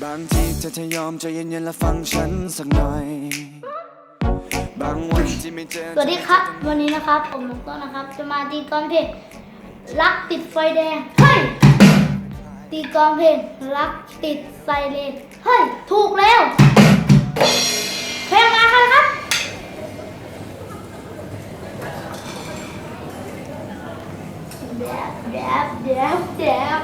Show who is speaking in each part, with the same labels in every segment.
Speaker 1: บางทีเธอจะยอมใจเย็นๆและฟังฉันสักหน่อยบางวันที่ไม่เจอ
Speaker 2: สวัสดีครับวันนี้นะครับผมน้องต้นนะครับจะมาตีกลองเพลงรักติดไฟแดงเฮ้ยตีกลองเพลงรักติดไซเรนเฮ้ยถูกแล้วเพลงมาครับแดบ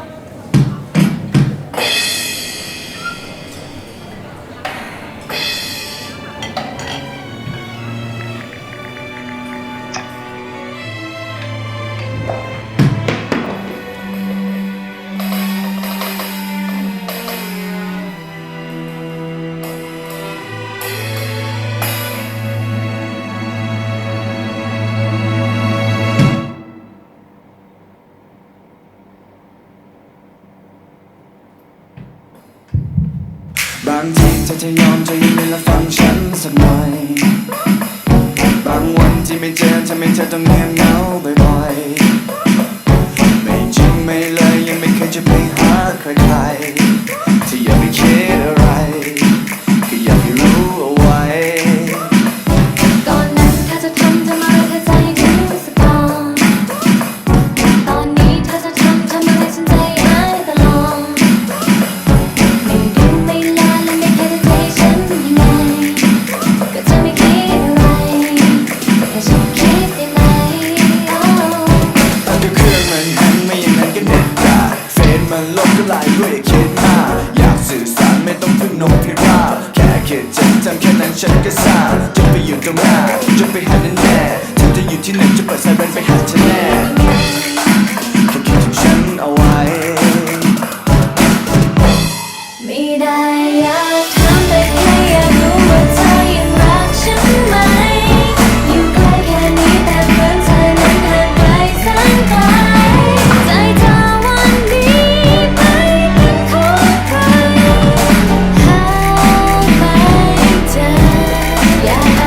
Speaker 1: บางทีเธอจะยอมใจเย็นๆและฟังฉันสักหน่อยบางวันที่ไม่เจอทำให้เธอต้องเงียบเหงาบ่อยๆไม่จริงไม่เลยยังไม่เคยจะไปหาใครๆที่อย่าไปคิดอะไรก็อยากให้รู้เอาไว้
Speaker 3: ก่อนนั้นเธอจะทำอะไรเธอใจรู้สักก่อนตอนนี้เธอจะทำอะไรฉันใจหายตลอดไม่รู้ไม่ลาและไม่เคยใจฉันยังไงก็จะไม่คิดอะไรแต่ฉันคิดได้ไหม
Speaker 1: ตอนที่เครื่องมันหันไม่อย่างนั้นก็เน็ตด่าเฟซมันลบก็ไลน์ด้วยคิดมากอยากสื่อสารไม่ต้องพึ่งนกพิราบแค่คิดจะจำแค่นั้นฉันก็ทราบจะไปอยู่ตรงหน้าจะไปหาแน่ๆเธอจะอยู่ที่ไหนจะเปิดไซเรนไปหาเธอแน่แค่คิดถึงฉันเอาไว้
Speaker 3: ไม่ได้อยากถามแต่แค่อยากรู้ว่าเธอยังรักฉันไหมอยู่ใกล้แค่นี้แต่เหมือนเธอนั้นห่างไกลแสนไกลใจเธอวันนี้ไม่เป็นของใครหาไม่เจออยากอ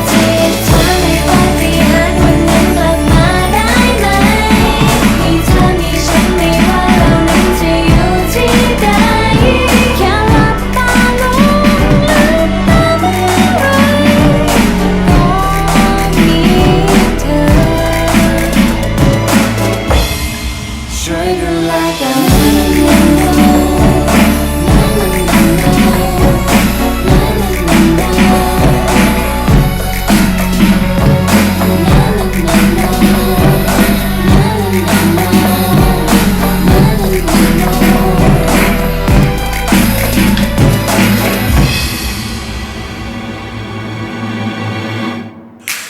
Speaker 3: ธิษฐานให้ปาฏิหาริย์วันนั้นกลับมาได้ไหมมีเธอมีฉันไม่ว่าเรานั้นจะอยู่ที่ใดแค่หลับตาลงลืมตาเมื่อไรก็มีเธอ
Speaker 1: ช่วยดูแลกั
Speaker 3: กันน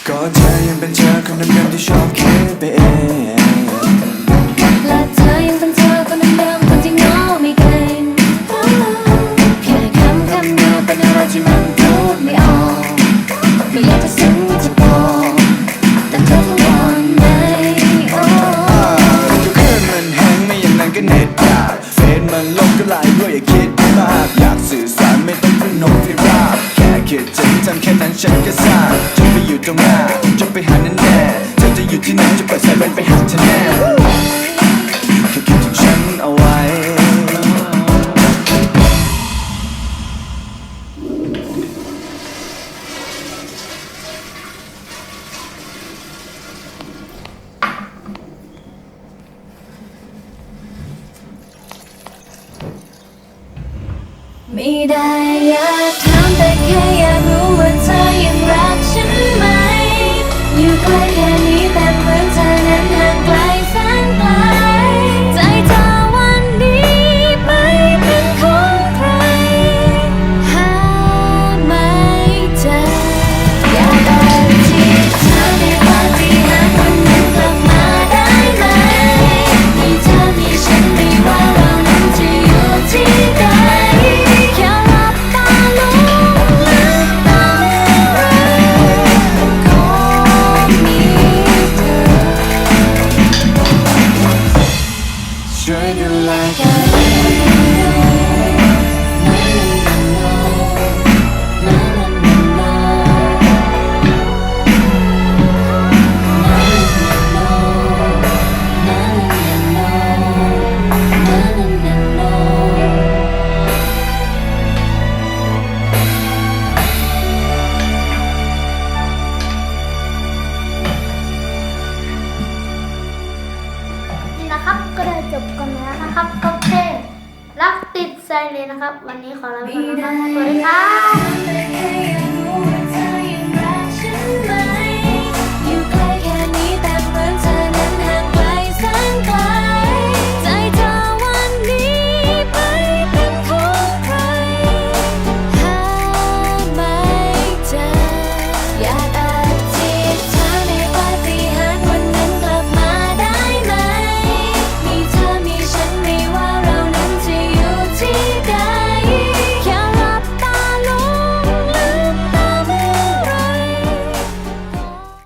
Speaker 1: ก็เธอยังเป็นเธอคนเดิมๆที่ชอบคิดไปเอง
Speaker 3: และเธอยังเป็นเธอคนเดิมๆคนที่ง้อไม่เก่งแค่คำเดียวเป็นอะไรที่มันพูดไม่ออกไม่อยากจะซึ้งจะบอกแต่เธอต้องวอนไหมโอ้
Speaker 1: ทุกคืนมันแห้งไม่อย่างนั้นก็เน็ตด่าเฟซมันลบก็ไลน์ด้วยอย่าคิดมากอยากสื่อสารไม่ต้องพึ่งนกพิราบแค่คิดจะจำแค่นั้นฉันก็ทราบจะไปอยู่ตรงหน้าจะไปหาแน่ๆเธอจะอยู่ที่ไหนจะเปิดไซเรนไปหาเธอแน่แค่คิดถึงฉันเอาไว้
Speaker 3: ไม่ได้อยากถามแต่แค่อยากรู้ว่าเธอยังรักฉันไหมอยู่ใกล้แค่นี้แต่เหมือนเธอนั้นห่างไกลแสนไกลใจเธอวันนี้ไม่เป็นของใครหาไม่เจออยากอธิษฐานให้ปาฏิหาริย์วันนั้นกลับมาได้ไหมมีเธอมีฉันไม่ว่าเรานั้นจะอยู่ที่ใดแค่หลับตาลงลืมตาเมื่อไรก็มี
Speaker 2: นะครับกับเพลงรักติดไซเลนนะครับ วันนี้ขอลาไปก่อนนะครับสวัสดีครับ